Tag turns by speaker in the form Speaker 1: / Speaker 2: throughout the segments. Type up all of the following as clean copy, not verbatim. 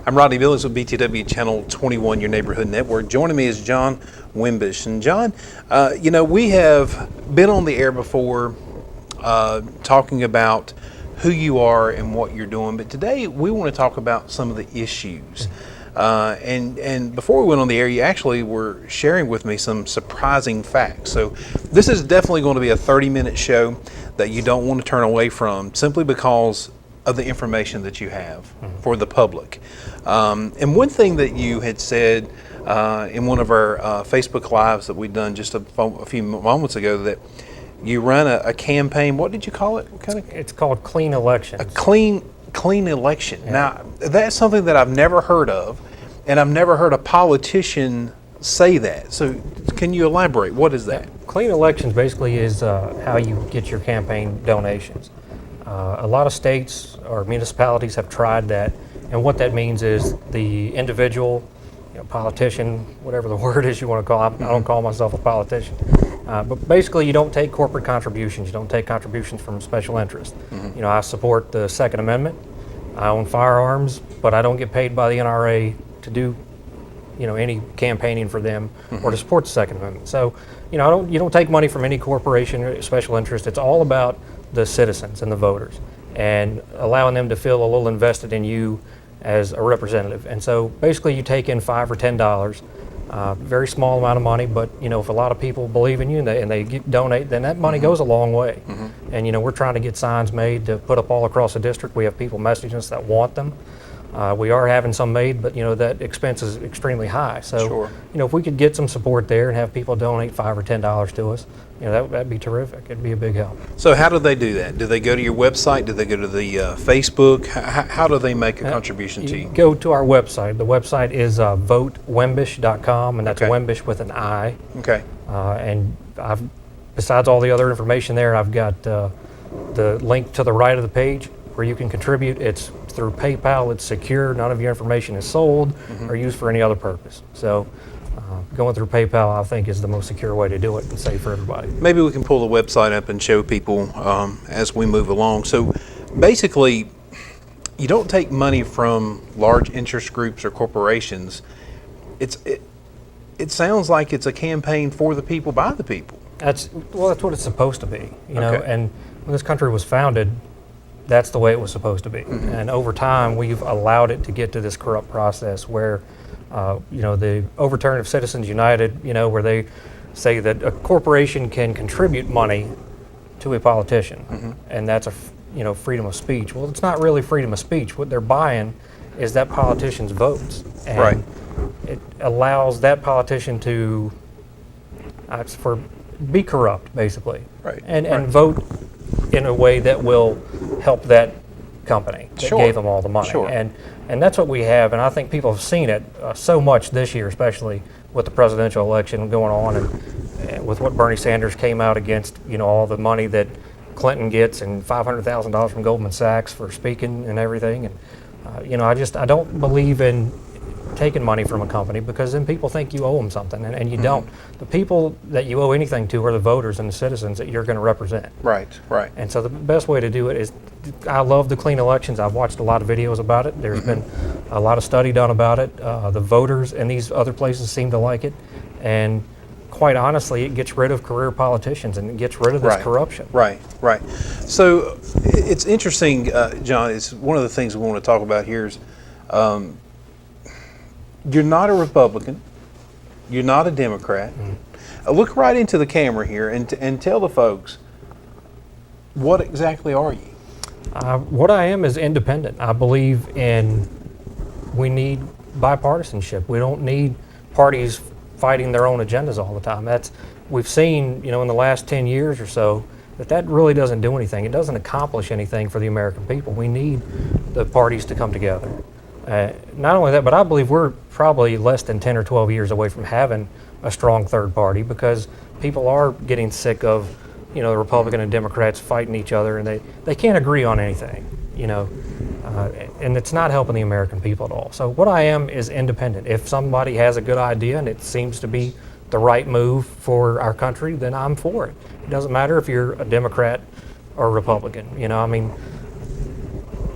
Speaker 1: I'm Rodney Billings with BTW Channel 21, your neighborhood network. Joining me is John Wimbish. And John, we have been on the air before talking about who you are and what you're doing, but today we want to talk about some of the issues. And before we went on the air, you actually were sharing with me some surprising facts. So this is definitely going to be a 30-minute show that you don't want to turn away from, simply because of the information that you have for the public. And one thing that you had said in one of our Facebook Lives that we'd done just a few moments ago, that you run a campaign. What did you call it?
Speaker 2: It's called Clean Elections.
Speaker 1: A clean election. Yeah. Now, that's something that I've never heard of, and I've never heard a politician say that. So can you elaborate? What is that?
Speaker 2: Clean Elections basically is how you get your campaign donations. A lot of states or municipalities have tried that, and what that means is the individual, politician, whatever the word is you want to call it. I don't call myself a politician. But basically, you don't take corporate contributions. You don't take contributions from special interests. I support the Second Amendment. I own firearms, but I don't get paid by the NRA to do, any campaigning for them or to support the Second Amendment. So, you don't take money from any corporation or special interest. It's all about the citizens and the voters, and allowing them to feel a little invested in you as a representative. And so basically you take in $5 or $10, very small amount of money, but if a lot of people believe in you and they donate, then that money goes a long way. And we're trying to get signs made to put up all across the district. We have people messaging us that want them. We are having some made, but that expense is extremely high. So
Speaker 1: sure.
Speaker 2: If we could get some support there and have people donate $5 or $10 to us, that'd be terrific. It'd be a big help.
Speaker 1: So how do they do that? Do they go to your website? Do they go to the Facebook? How do they make a contribution to you?
Speaker 2: Go to our website. The website is votewimbish.com, and that's Wimbish with an I.
Speaker 1: Okay.
Speaker 2: And besides all the other information there, I've got the link to the right of the page where you can contribute. It's through PayPal. It's secure. None of your information is sold or used for any other purpose. So going through PayPal, I think, is the most secure way to do it and safe for everybody.
Speaker 1: Maybe we can pull the website up and show people as we move along. So basically, you don't take money from large interest groups or corporations. It sounds like it's a campaign for the people, by the people.
Speaker 2: That's what it's supposed to be. And when this country was founded, that's the way it was supposed to be. And over time, we've allowed it to get to this corrupt process where, the overturn of Citizens United, where they say that a corporation can contribute money to a politician, and that's freedom of speech. Well, it's not really freedom of speech. What they're buying is that politician's votes, and it allows that politician to be corrupt, basically, and vote in a way that will help that company that gave them all the money. And that's what we have, and I think people have seen it so much this year, especially with the presidential election going on, and with what Bernie Sanders came out against, all the money that Clinton gets, and $500,000 from Goldman Sachs for speaking and everything. And I don't believe in taking money from a company, because then people think you owe them something, and you don't. The people that you owe anything to are the voters and the citizens that you're going to represent.
Speaker 1: Right.
Speaker 2: And so the best way to do it is, I love the Clean Elections. I've watched a lot of videos about it. There's been a lot of study done about it. The voters in these other places seem to like it, and quite honestly, it gets rid of career politicians and it gets rid of this corruption.
Speaker 1: Right. So it's interesting, John. It's one of the things we want to talk about here is, you're not a Republican, you're not a Democrat. Look right into the camera here and tell the folks, what exactly are you?
Speaker 2: What I am is independent. I believe we need bipartisanship. We don't need parties fighting their own agendas all the time. We've seen, in the last 10 years or so, that really doesn't do anything. It doesn't accomplish anything for the American people. We need the parties to come together. Not only that, but I believe we're probably less than 10 or 12 years away from having a strong third party, because people are getting sick of, the Republican and Democrats fighting each other, and they can't agree on anything, and it's not helping the American people at all. So what I am is independent. If somebody has a good idea and it seems to be the right move for our country, then I'm for it. It doesn't matter if you're a Democrat or Republican.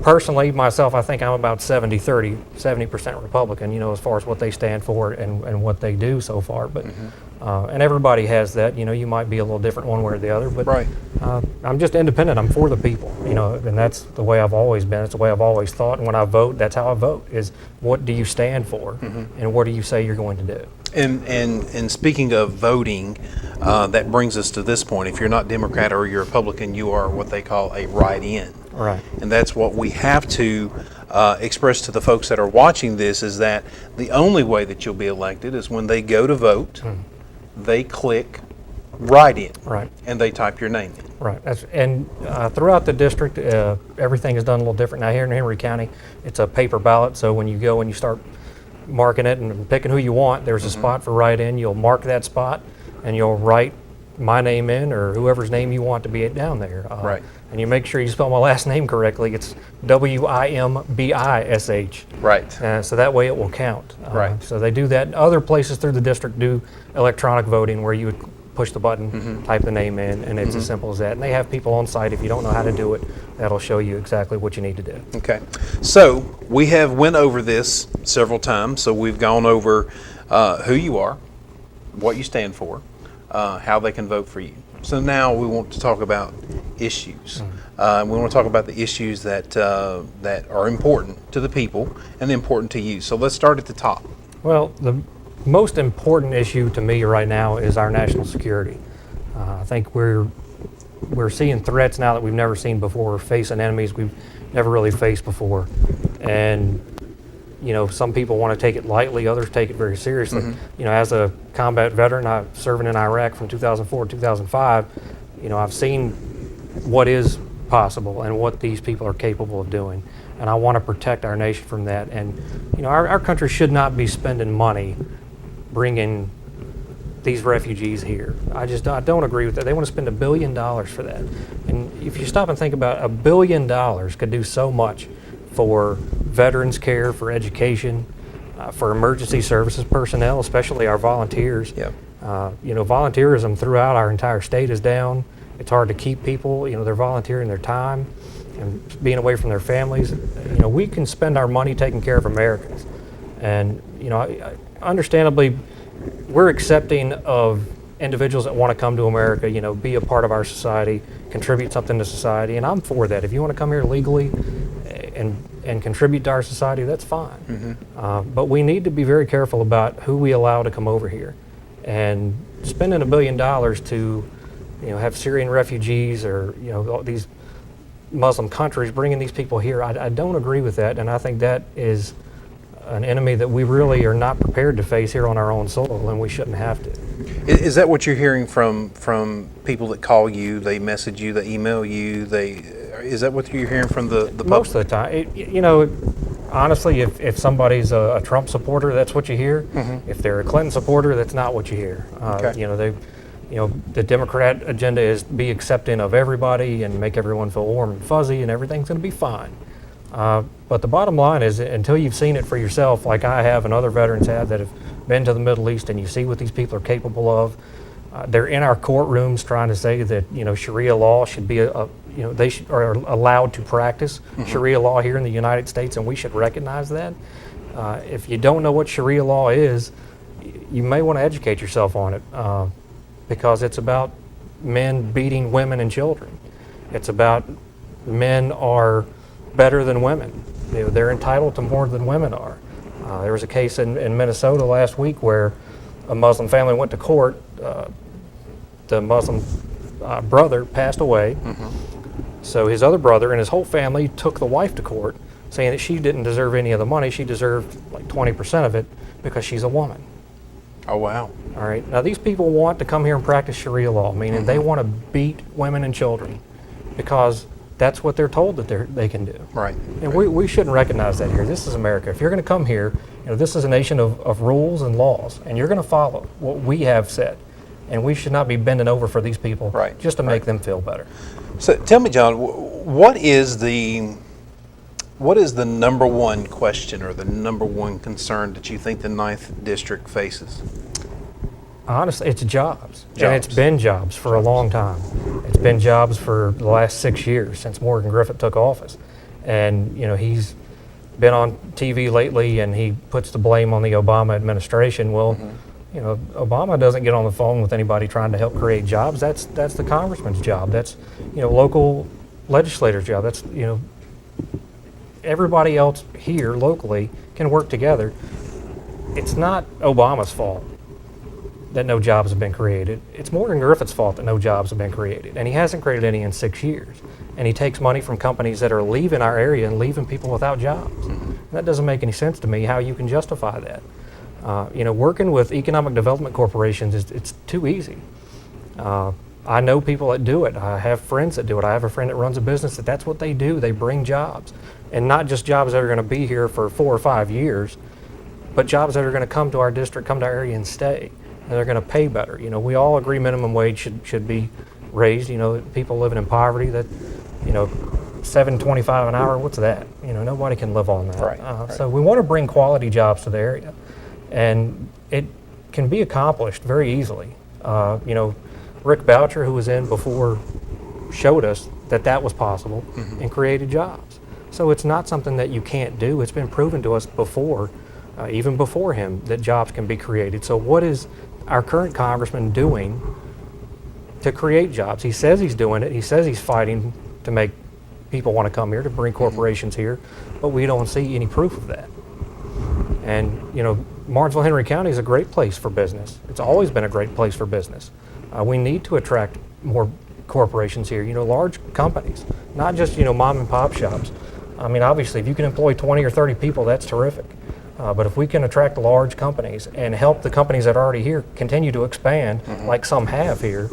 Speaker 2: personally, myself, I think I'm about 70-30, 70% Republican, as far as what they stand for and what they do so far. But and everybody has that. You might be a little different one way or the other. But
Speaker 1: Right.
Speaker 2: I'm just independent. I'm for the people. And that's the way I've always been. It's the way I've always thought. And when I vote, that's how I vote. Is what do you stand for, and what do you say you're going to do?
Speaker 1: And speaking of voting, that brings us to this point. If you're not Democrat or you're Republican, you are what they call a write-in.
Speaker 2: Right.
Speaker 1: And that's what we have to express to the folks that are watching this, is that the only way that you'll be elected is when they go to vote, they click write-in,
Speaker 2: Right.
Speaker 1: and they type your name in.
Speaker 2: Right. And throughout the district, everything is done a little different. Now here in Henry County, it's a paper ballot. So when you go and you start marking it and picking who you want, there's a spot for write-in. You'll mark that spot, and you'll write my name in, or whoever's name you want to be down there.
Speaker 1: Right.
Speaker 2: And you make sure you spell my last name correctly. It's Wimbish.
Speaker 1: Right.
Speaker 2: So that way it will count.
Speaker 1: Right.
Speaker 2: So they do that. Other places through the district do electronic voting, where you would push the button, type the name in, and it's as simple as that. And they have people on site. If you don't know how to do it, that'll show you exactly what you need to do.
Speaker 1: Okay. So we have went over this several times. So we've gone over who you are, what you stand for, how they can vote for you. So now we want to talk about issues. We want to talk about the issues that are important to the people and important to you. So let's start at the top.
Speaker 2: Well, the most important issue to me right now is our national security. I think we're seeing threats now that we've never seen before. We're facing enemies we've never really faced before. And some people want to take it lightly, others take it very seriously. As a combat veteran, I serving in Iraq from 2004 to 2005, I've seen what is possible and what these people are capable of doing. And I want to protect our nation from that. And, our country should not be spending money bringing these refugees here. I don't agree with that. They want to spend $1 billion for that. And if you stop and think about it, $1 billion could do so much for veterans care, for education, for emergency services personnel, especially our volunteers.
Speaker 1: Yep.
Speaker 2: Volunteerism throughout our entire state is down. It's hard to keep people. They're volunteering their time and being away from their families. We can spend our money taking care of Americans. And, understandably, we're accepting of individuals that want to come to America, be a part of our society, contribute something to society, and I'm for that. If you want to come here legally and contribute to our society, that's fine. But we need to be very careful about who we allow to come over here. And spending $1 billion to, have Syrian refugees or, these Muslim countries bringing these people here, I don't agree with that, and I think that is an enemy that we really are not prepared to face here on our own soil, and we shouldn't have to.
Speaker 1: Is that what you're hearing from people that call you, they message you, they email you, is that what you're hearing from the public?
Speaker 2: Most of the time. Honestly, if somebody's a Trump supporter, that's what you hear. If they're a Clinton supporter, that's not what you hear.
Speaker 1: Okay.
Speaker 2: The Democrat agenda is be accepting of everybody and make everyone feel warm and fuzzy, and everything's going to be fine. But the bottom line is, until you've seen it for yourself, like I have and other veterans have that have been to the Middle East, and you see what these people are capable of, they're in our courtrooms trying to say that Sharia law should be they are allowed to practice Sharia law here in the United States, and we should recognize that. If you don't know what Sharia law is, you may want to educate yourself on it, because it's about men beating women and children. It's about men are better than women. They're entitled to more than women are. There was a case in Minnesota last week where a Muslim family went to court. The Muslim brother passed away. So his other brother and his whole family took the wife to court, saying that she didn't deserve any of the money. She deserved like 20% of it because she's a woman.
Speaker 1: Oh, wow.
Speaker 2: All right. Now, these people want to come here and practice Sharia law, meaning they want to beat women and children because that's what they're told that they can do.
Speaker 1: Right.
Speaker 2: And we shouldn't recognize that here. This is America. If you're going to come here, this is a nation of rules and laws, and you're going to follow what we have said. And we should not be bending over for these people just to make them feel better.
Speaker 1: So tell me, John, what is the number one question or the number one concern that you think the 9th District faces?
Speaker 2: Honestly, it's jobs. And it's been jobs for a long time. It's been jobs for the last 6 years since Morgan Griffith took office. And he's been on TV lately, and he puts the blame on the Obama administration. Well, Obama doesn't get on the phone with anybody trying to help create jobs. That's the congressman's job. That's local legislators' job. That's everybody else here locally can work together. It's not Obama's fault that no jobs have been created. It's Morgan Griffith's fault that no jobs have been created, and he hasn't created any in 6 years. And he takes money from companies that are leaving our area and leaving people without jobs. And that doesn't make any sense to me, how you can justify that. Working with economic development corporations, it's too easy. I know people that do it. I have friends that do it. I have a friend that runs a business that's what they do. They bring jobs. And not just jobs that are going to be here for 4 or 5 years, but jobs that are going to come to our district, come to our area and stay. And they're going to pay better. We all agree minimum wage should be raised. People living in poverty, that $7.25 an hour, what's that? Nobody can live on that.
Speaker 1: Right.
Speaker 2: So we want to bring quality jobs to the area, and it can be accomplished very easily. Rick Boucher, who was in before, showed us that was possible and created jobs. So it's not something that you can't do. It's been proven to us before, even before him, that jobs can be created. So what is our current congressman doing to create jobs? He says he's doing it. He says he's fighting to make people want to come here, to bring corporations here, but we don't see any proof of that. And Martinsville Henry County is a great place for business. It's always been a great place for business. We need to attract more corporations here, large companies, not just mom and pop shops. I mean, obviously, if you can employ 20 or 30 people, that's terrific. But if we can attract large companies and help the companies that are already here continue to expand, like some have here,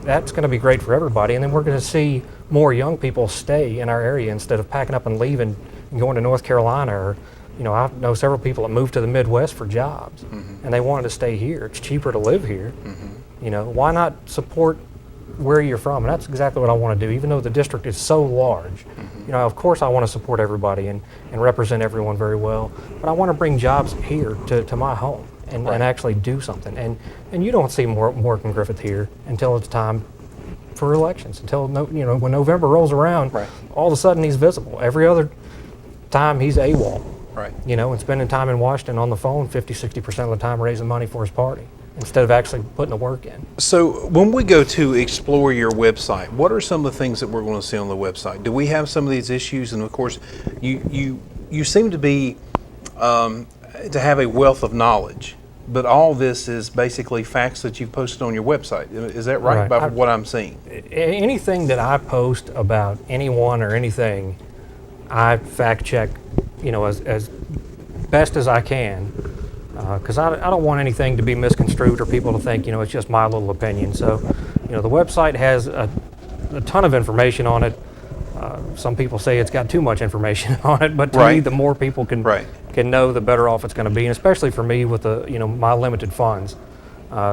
Speaker 2: that's going to be great for everybody. And then we're going to see more young people stay in our area instead of packing up and leaving and going to North Carolina. Or, I know several people that moved to the Midwest for jobs, and they wanted to stay here. It's cheaper to live here. Why not support where you're from? And that's exactly what I want to do. Even though the district is so large, of course I want to support everybody and represent everyone very well, but I want to bring jobs here to my home and actually do something. And you don't see Morgan Griffith here until it's time for elections, until when November rolls around, all of a sudden he's visible. Every other time he's AWOL, and spending time in Washington on the phone 50-60% of the time raising money for his party, instead of actually putting the work in.
Speaker 1: So when we go to explore your website, what are some of the things that we're going to see on the website? Do we have some of these issues? And of course, you seem to be to have a wealth of knowledge, but all this is basically facts that you've posted on your website. Is that right? By what I'm seeing?
Speaker 2: Anything that I post about anyone or anything, I fact check, as best as I can. Because I don't want anything to be misconstrued or people to think, it's just my little opinion. So, the website has a ton of information on it. Some people say it's got too much information on it, but to me, the more people can know, the better off it's going to be, and especially for me with my limited funds.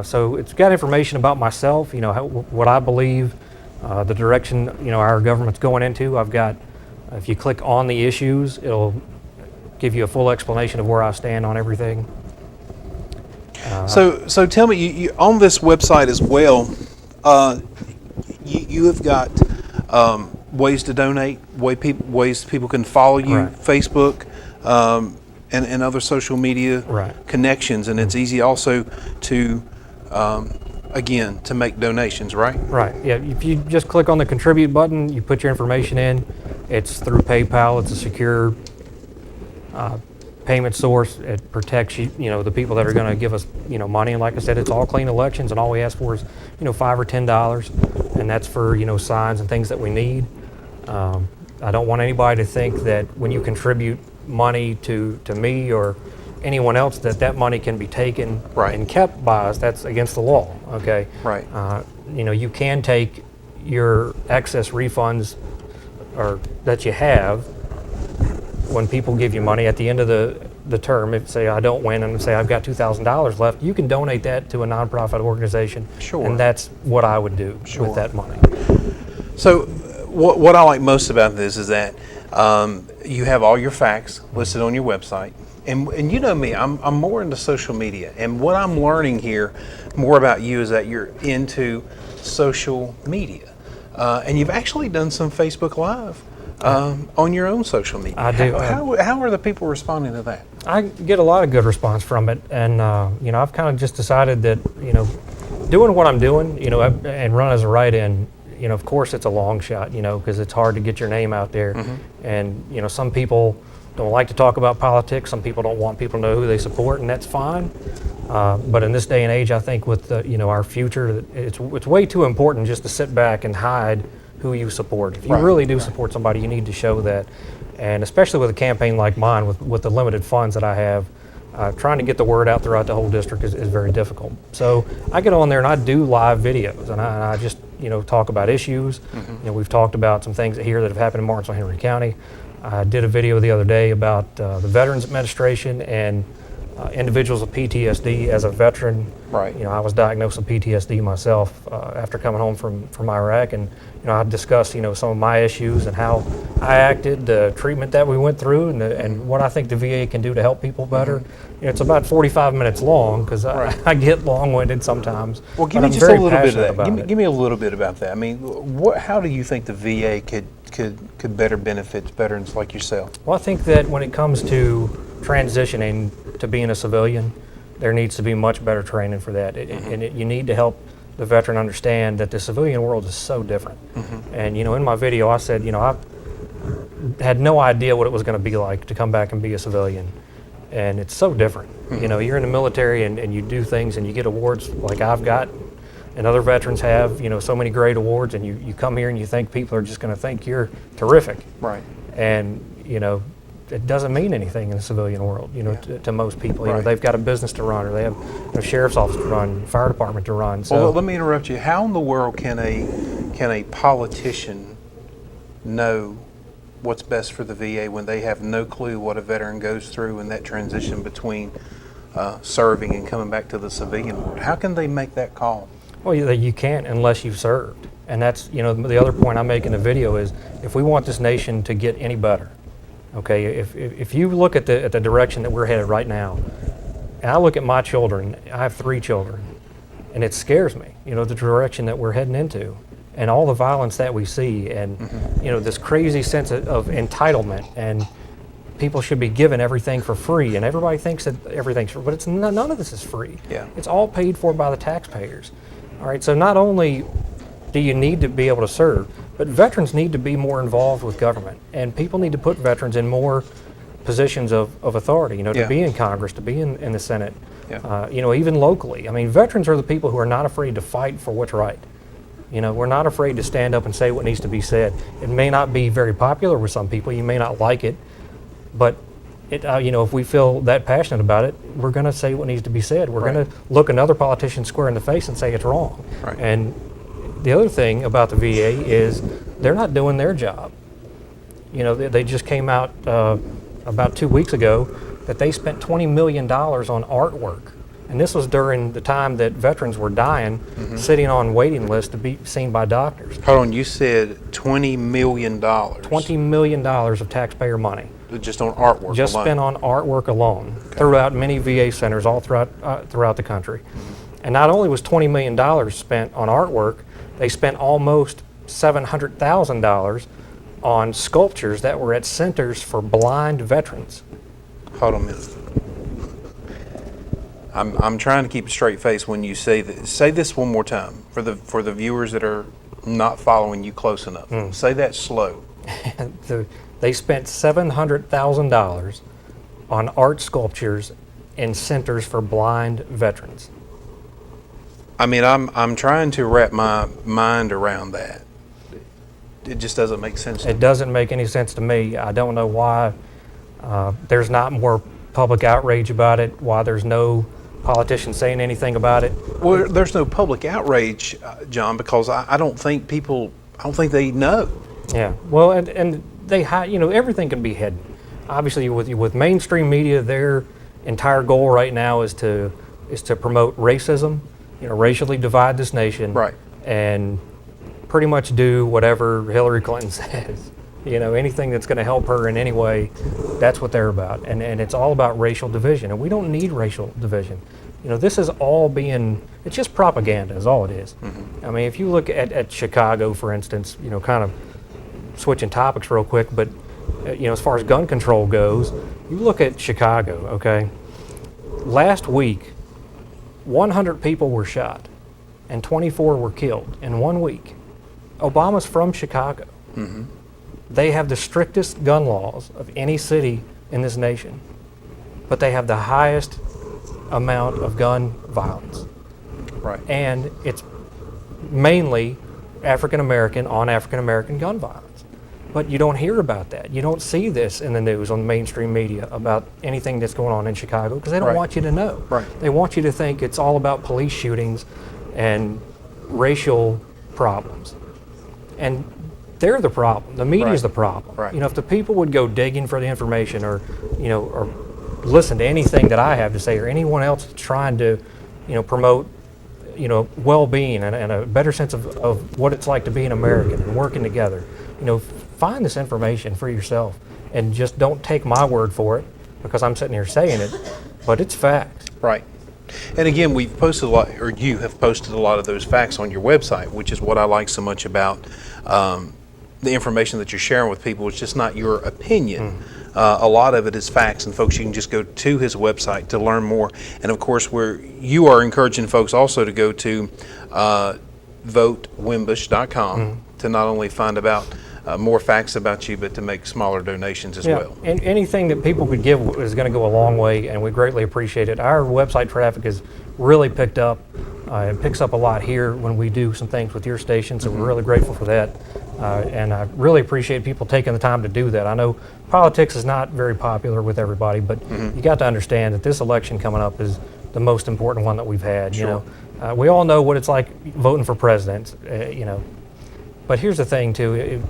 Speaker 2: So it's got information about myself, what I believe, the direction our government's going into. I've got, if you click on the issues, it'll give you a full explanation of where I stand on everything.
Speaker 1: So tell me, you on this website as well, you have got ways to donate, ways people can follow you, Facebook, and other social media connections, and it's easy also to, again, to make donations, right?
Speaker 2: Right, yeah, if you just click on the contribute button, you put your information in, it's through PayPal, it's a secure payment source. It protects the people that are going to give us money, and like I said, it's all clean elections, and all we ask for is $5 or $10, and that's for signs and things that we need. I don't want anybody to think that when you contribute money to me or anyone else that money can be taken and kept by us. That's against the law. Okay.
Speaker 1: Right.
Speaker 2: You can take your excess refunds or that you have when people give you money at the end of the term. If say I don't win and say I've got $2,000 left, you can donate that to a nonprofit organization.
Speaker 1: Sure.
Speaker 2: And that's what I would do with that money.
Speaker 1: So what I like most about this is that you have all your facts listed on your website. And you know me, I'm more into social media. And what I'm learning here more about you is that you're into social media. And you've actually done some Facebook Live on your own social media.
Speaker 2: I do.
Speaker 1: How are the people responding to that?
Speaker 2: I get a lot of good response from it, and I've kind of just decided that doing what I'm doing, and run as a write-in, of course it's a long shot, because it's hard to get your name out there, and some people don't like to talk about politics. Some people don't want people to know who they support, and that's fine. But in this day and age, I think with our future, it's way too important just to sit back and hide who you support. If you really do support somebody, you need to show that. And especially with a campaign like mine, with the limited funds that I have, trying to get the word out throughout the whole district is very difficult. So I get on there and I do live videos, and I just talk about issues. We've talked about some things here that have happened in Martinsville, Henry County. I did a video the other day about the Veterans Administration and individuals with PTSD. As a veteran, I was diagnosed with PTSD myself after coming home from Iraq, and I discussed some of my issues and how I acted, the treatment that we went through, and what I think the VA can do to help people better. It's about 45 minutes long because I get long-winded sometimes.
Speaker 1: Well, give me just a little bit of that. Give me a little bit about that. I mean, how do you think the VA could better benefit veterans like yourself?
Speaker 2: Well, I think that when it comes to transitioning to being a civilian, there needs to be much better training for that. You need to help the veteran understand that the civilian world is so different. And in my video I said, I had no idea what it was going to be like to come back and be a civilian, and it's so different. You're in the military and you do things and you get awards like I've got and other veterans have, so many great awards, and you come here and you think people are just going to think you're terrific. And it doesn't mean anything in the civilian world, to most people. They've got a business to run, or they have a sheriff's office to run, fire department to run. So,
Speaker 1: well, let me interrupt you. How in the world can a politician know what's best for the VA when they have no clue what a veteran goes through in that transition between serving and coming back to the civilian world? How can they make that call?
Speaker 2: Well, you can't unless you've served. And that's, the other point I make in the video is, if we want this nation to get any better, okay, if you look at the direction that we're headed right now, and I look at my children, I have 3 children, and it scares me, the direction that we're heading into, and all the violence that we see, and this crazy sense of entitlement, and people should be given everything for free, and everybody thinks that everything's free, but it's none of this is free. It's all paid for by the taxpayers. All right, so not only do you need to be able to serve, but veterans need to be more involved with government, and people need to put veterans in more positions of authority, to be in Congress, to be in the Senate, even locally. I mean, veterans are the people who are not afraid to fight for what's right. We're not afraid to stand up and say what needs to be said. It may not be very popular with some people, you may not like it, but if we feel that passionate about it, we're going to say what needs to be said. We're going to look another politician square in the face and say it's wrong. And the other thing about the VA is they're not doing their job. They just came out about 2 weeks ago that they spent $20 million on artwork. And this was during the time that veterans were dying, sitting on waiting lists to be seen by doctors.
Speaker 1: Hold on, you said $20 million.
Speaker 2: $20 million of taxpayer money.
Speaker 1: Just on artwork
Speaker 2: just
Speaker 1: alone.
Speaker 2: Spent on artwork alone throughout many VA centers all throughout the country. And not only was $20 million spent on artwork, they spent almost $700,000 on sculptures that were at centers for blind veterans.
Speaker 1: Hold on a minute. I'm trying to keep a straight face when you say that. Say this one more time for the viewers that are not following you close enough. Say that slow.
Speaker 2: They spent $700,000 on art sculptures in centers for blind veterans.
Speaker 1: I mean, I'm trying to wrap my mind around that. It just doesn't make sense to me.
Speaker 2: It doesn't make any sense to me. I don't know why there's not more public outrage about it, why there's no politicians saying anything about it.
Speaker 1: Well, there's no public outrage, John, because I don't think they know.
Speaker 2: Yeah, well, and they everything can be hidden. Obviously, with mainstream media, their entire goal right now is to promote racism, racially divide this nation, and pretty much do whatever Hillary Clinton says. Anything that's going to help her in any way, that's what they're about. And it's all about racial division, and we don't need racial division. This is all it's just propaganda is all it is. I mean, if you look at Chicago, for instance, kind of switching topics real quick, but as far as gun control goes, you look at Chicago, okay? Last week, 100 people were shot and 24 were killed in 1 week. Obama's from Chicago.
Speaker 1: Mm-hmm.
Speaker 2: They have the strictest gun laws of any city in this nation, but they have the highest amount of gun violence.
Speaker 1: Right.
Speaker 2: And it's mainly African American on African American gun violence. But you don't hear about that. You don't see this in the news on the mainstream media about anything that's going on in Chicago because they don't
Speaker 1: Right.
Speaker 2: want you to know.
Speaker 1: Right.
Speaker 2: They want you to think it's all about police shootings and racial problems. And they're the problem. The media is
Speaker 1: Right.
Speaker 2: the problem.
Speaker 1: Right.
Speaker 2: If the people would go digging for the information or listen to anything that I have to say or anyone else trying to, promote, well-being and a better sense of what it's like to be an American and working together, find this information for yourself and just don't take my word for it because I'm sitting here saying it, but it's facts.
Speaker 1: Right. And again, we've posted a lot, or you have posted a lot of those facts on your website, which is what I like so much about the information that you're sharing with people. It's just not your opinion. A lot of it is facts, and folks, you can just go to his website to learn more. And of course, you are encouraging folks also to go to votewimbish.com to not only find about more facts about you, but to make smaller donations as well.
Speaker 2: And anything that people could give is going to go a long way, and we greatly appreciate it. Our website traffic has really picked up. It picks up a lot here when we do some things with your station, so we're really grateful for that. And I really appreciate people taking the time to do that. I know politics is not very popular with everybody, but you got to understand that this election coming up is the most important one that we've had.
Speaker 1: Sure.
Speaker 2: We all know what it's like voting for president. But here's the thing too.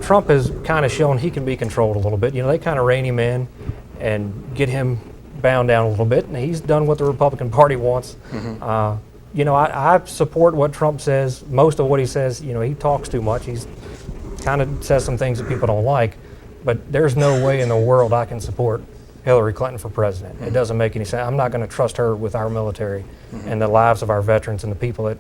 Speaker 2: Trump has kind of shown he can be controlled a little bit. They kind of rein him in and get him bound down a little bit, and he's done what the Republican Party wants. I support what Trump says. Most of what he says, he talks too much. He's kind of says some things that people don't like, but there's no way in the world I can support Hillary Clinton for president. It doesn't make any sense. I'm not going to trust her with our military and the lives of our veterans and the people that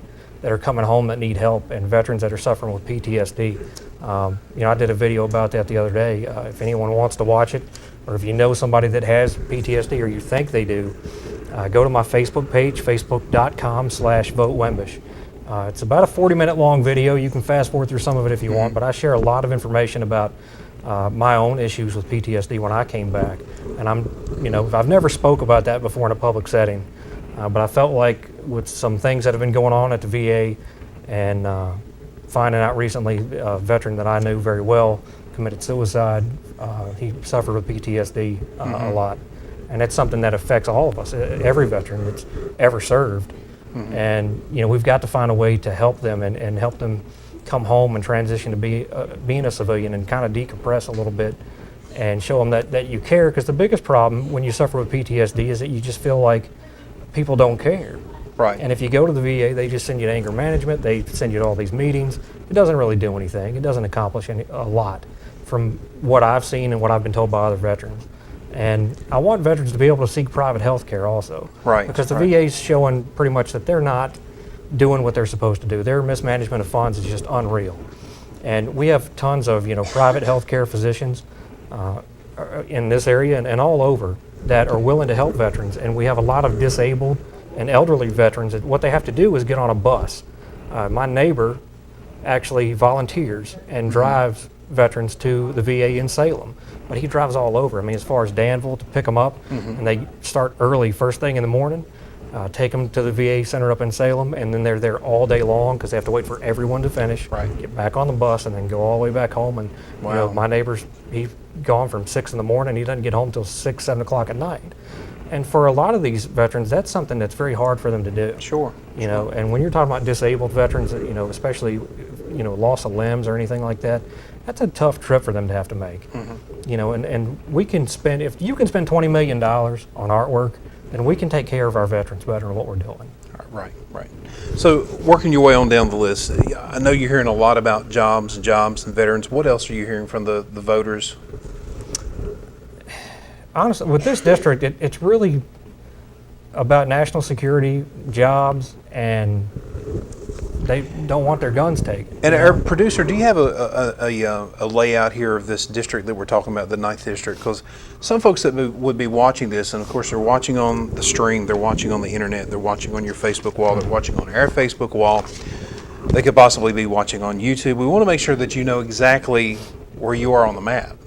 Speaker 2: are coming home that need help and veterans that are suffering with PTSD. I did a video about that the other day. If anyone wants to watch it, or if you know somebody that has PTSD or you think they do, go to my Facebook page, facebook.com/votewimbish. It's about a 40-minute long video. You can fast forward through some of it if you want, but I share a lot of information about my own issues with PTSD when I came back. And I've never spoke about that before in a public setting, but I felt like with some things that have been going on at the VA and finding out recently a veteran that I knew very well committed suicide. He suffered with PTSD a lot. And that's something that affects all of us, every veteran that's ever served. And we've got to find a way to help them and help them come home and transition to being a civilian and kind of decompress a little bit and show them that you care. Because the biggest problem when you suffer with PTSD is that you just feel like people don't care.
Speaker 1: Right.
Speaker 2: And if you go to the VA, they just send you to anger management. They send you to all these meetings. It doesn't really do anything. It doesn't accomplish a lot from what I've seen and what I've been told by other veterans. And I want veterans to be able to seek private health care also.
Speaker 1: Right.
Speaker 2: Because the VA is showing pretty much that they're not doing what they're supposed to do. Their mismanagement of funds is just unreal. And we have tons of private health care physicians in this area and all over that are willing to help veterans. And we have a lot of disabled and elderly veterans that what they have to do is get on a bus. My neighbor actually volunteers and drives veterans to the VA in Salem, but he drives all over. I mean, as far as Danville to pick them up, and they start early, first thing in the morning, take them to the VA center up in Salem, and then they're there all day long because they have to wait for everyone to finish, get back on the bus, and then go all the way back home. And my neighbor's, he's gone from 6 in the morning. He doesn't get home till 6, 7 o'clock at night. And for a lot of these veterans, that's something that's very hard for them to do.
Speaker 1: Sure.
Speaker 2: And when you're talking about disabled veterans, especially, loss of limbs or anything like that, that's a tough trip for them to have to make. And we can spend, if you can spend $20 million on artwork, then we can take care of our veterans better than what we're doing.
Speaker 1: Right. So working your way on down the list, I know you're hearing a lot about jobs and veterans. What else are you hearing from the voters?
Speaker 2: Honestly, with this district, it's really about national security, jobs, and they don't want their guns taken.
Speaker 1: And our producer, do you have a layout here of this district that we're talking about, the 9th district? Because some folks that would be watching this, and of course they're watching on the stream, they're watching on the internet, they're watching on your Facebook wall, they're watching on our Facebook wall, they could possibly be watching on YouTube. We want to make sure that you know exactly where you are on the map,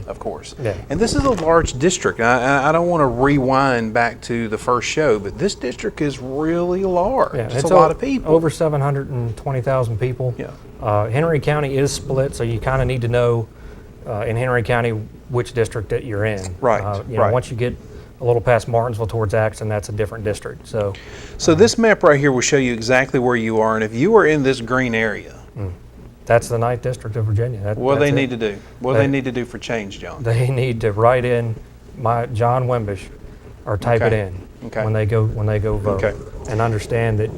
Speaker 1: of course.
Speaker 2: Yeah.
Speaker 1: And this is a large district. I don't want to rewind back to the first show, but this district is really large.
Speaker 2: Yeah,
Speaker 1: it's a lot of people.
Speaker 2: Over 720,000 people.
Speaker 1: Yeah.
Speaker 2: Henry County is split, so you kind of need to know in Henry County which district that you're in.
Speaker 1: Right,
Speaker 2: you know,
Speaker 1: right.
Speaker 2: Once you get a little past Martinsville towards Axon, that's a different district. So
Speaker 1: this map right here will show you exactly where you are, and if you are in this green area,
Speaker 2: that's the 9th district of Virginia.
Speaker 1: what do they need to
Speaker 2: do?
Speaker 1: do? What do they need to do for change, John?
Speaker 2: They need to write in my John Wimbish or type it
Speaker 1: Okay.
Speaker 2: in
Speaker 1: Okay.
Speaker 2: when they go vote,
Speaker 1: Okay.
Speaker 2: and understand that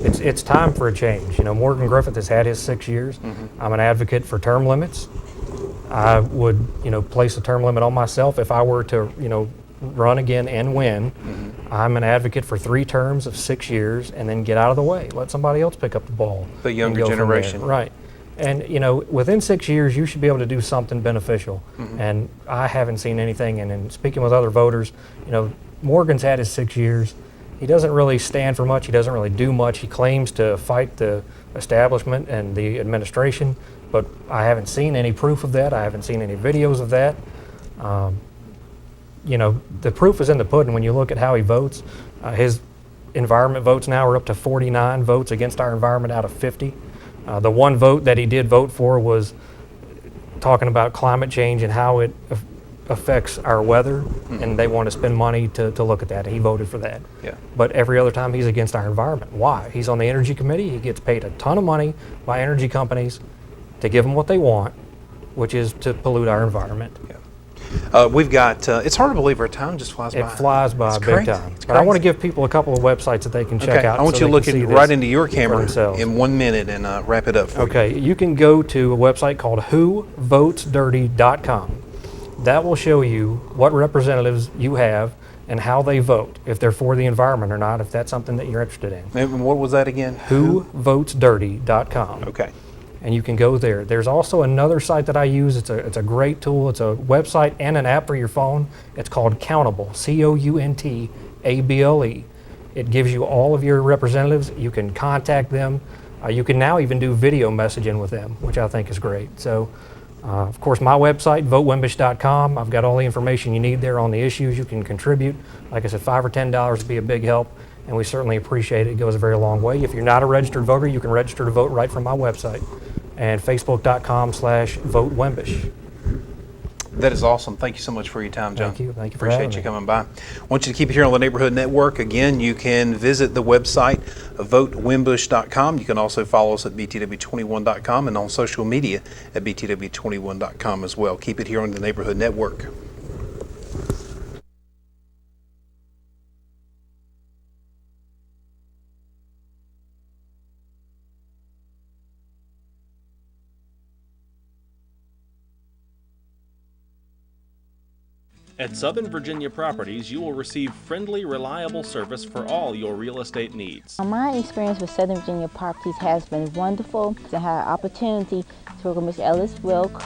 Speaker 2: it's time for a change. Morgan Griffith has had his 6 years. I'm an advocate for term limits. I would place a term limit on myself if I were to run again and win. I'm an advocate for 3 terms of 6 years and then get out of the way. Let somebody else pick up the ball.
Speaker 1: The
Speaker 2: and
Speaker 1: younger
Speaker 2: go from there.
Speaker 1: generation.
Speaker 2: Right. And within 6 years, you should be able to do something beneficial. And I haven't seen anything. And in speaking with other voters, Morgan's had his 6 years. He doesn't really stand for much. He doesn't really do much. He claims to fight the establishment and the administration, but I haven't seen any proof of that. I haven't seen any videos of that. The proof is in the pudding when you look at how he votes. His environment votes now are up to 49 votes against our environment out of 50. The one vote that he did vote for was talking about climate change and how it affects our weather, and they want to spend money to look at that. He voted for that.
Speaker 1: Yeah.
Speaker 2: But every other time he's against our environment. Why? He's on the Energy Committee. He gets paid a ton of money by energy companies to give them what they want, which is to pollute our environment.
Speaker 1: We've got, it's hard to believe our time just flies by.
Speaker 2: It flies by
Speaker 1: It's
Speaker 2: big
Speaker 1: crazy.
Speaker 2: time.
Speaker 1: It's
Speaker 2: But I want to
Speaker 1: crazy.
Speaker 2: give people a couple of websites that they can check
Speaker 1: Okay,
Speaker 2: out.
Speaker 1: I want
Speaker 2: so
Speaker 1: you to
Speaker 2: they
Speaker 1: look
Speaker 2: can see
Speaker 1: right
Speaker 2: this
Speaker 1: into your
Speaker 2: for
Speaker 1: camera
Speaker 2: themselves.
Speaker 1: in 1 minute and wrap it up for you.
Speaker 2: Okay, you can go to a website called whovotesdirty.com. That will show you what representatives you have and how they vote, if they're for the environment or not, if that's something that you're interested in.
Speaker 1: And what was that again?
Speaker 2: Whovotesdirty.com.
Speaker 1: Okay.
Speaker 2: And you can go there. There's also another site that I use. It's a great tool. It's a website and an app for your phone. It's called Countable, COUNTABLE. It gives you all of your representatives. You can contact them. You can now even do video messaging with them, which I think is great. So, of course, my website, votewimbish.com. I've got all the information you need there on the issues you can contribute. Like I said, $5 or $10 would be a big help, and we certainly appreciate it. It goes a very long way. If you're not a registered voter, you can register to vote right from my website, and facebook.com/votewimbish.
Speaker 1: That is awesome. Thank you so much for your time, John.
Speaker 2: Thank you. Thank you for
Speaker 1: Appreciate
Speaker 2: having
Speaker 1: you
Speaker 2: me.
Speaker 1: coming by. I want you to keep it here on the Neighborhood Network. Again, you can visit the website votewimbish.com. You can also follow us at btw21.com and on social media at btw21.com as well. Keep it here on the Neighborhood Network.
Speaker 3: At Southern Virginia Properties, you will receive friendly, reliable service for all your real estate needs.
Speaker 4: My experience with Southern Virginia Properties has been wonderful. I had an opportunity to work with Ms. Ellis Wilk.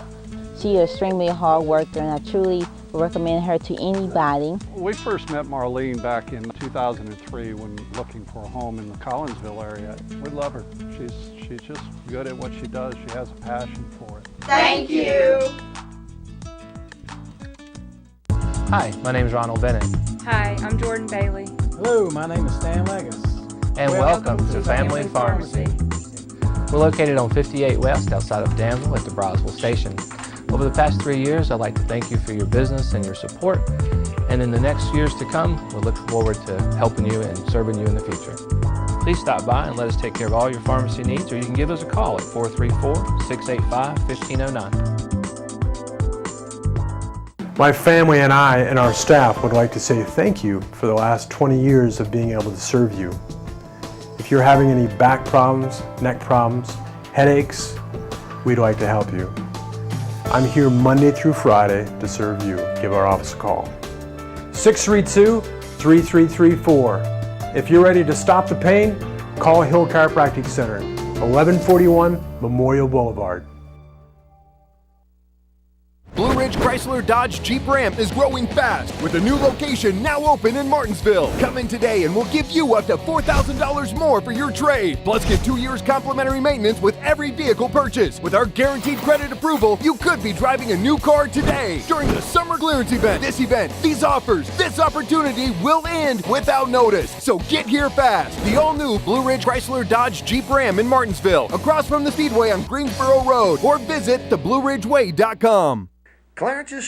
Speaker 4: She is extremely hard worker, and I truly recommend her to anybody.
Speaker 5: We first met Marlene back in 2003 when looking for a home in the Collinsville area. We love her. She's just good at what she does. She has a passion for it.
Speaker 6: Thank you.
Speaker 7: Hi, my name is Ronald Bennett,
Speaker 6: Hi, I'm Jordan Bailey.
Speaker 8: Hello, my name is Stan Leggis.
Speaker 7: and welcome to Family Pharmacy. We're located on 58 West outside of Danville at the Brownsville Station. Over the past 3 years, I'd like to thank you for your business and your support. And in the next years to come, we look forward to helping you and serving you in the future. Please stop by and let us take care of all your pharmacy needs, or you can give us a call at 434-685-1509.
Speaker 9: My family and I and our staff would like to say thank you for the last 20 years of being able to serve you. If you're having any back problems, neck problems, headaches, we'd like to help you. I'm here Monday through Friday to serve you. Give our office a call. 632-3334. If you're ready to stop the pain, call Hill Chiropractic Center. 1141 Memorial Boulevard.
Speaker 10: Blue Ridge Chrysler Dodge Jeep Ram is growing fast with a new location now open in Martinsville. Come in today and we'll give you up to $4,000 more for your trade. Plus get 2 years complimentary maintenance with every vehicle purchase. With our guaranteed credit approval, you could be driving a new car today during the summer clearance event. These offers, this opportunity will end without notice. So get here fast. The all-new Blue Ridge Chrysler Dodge Jeep Ram in Martinsville, across from the Speedway on Greensboro Road, or visit theblueridgeway.com.
Speaker 11: Clarence's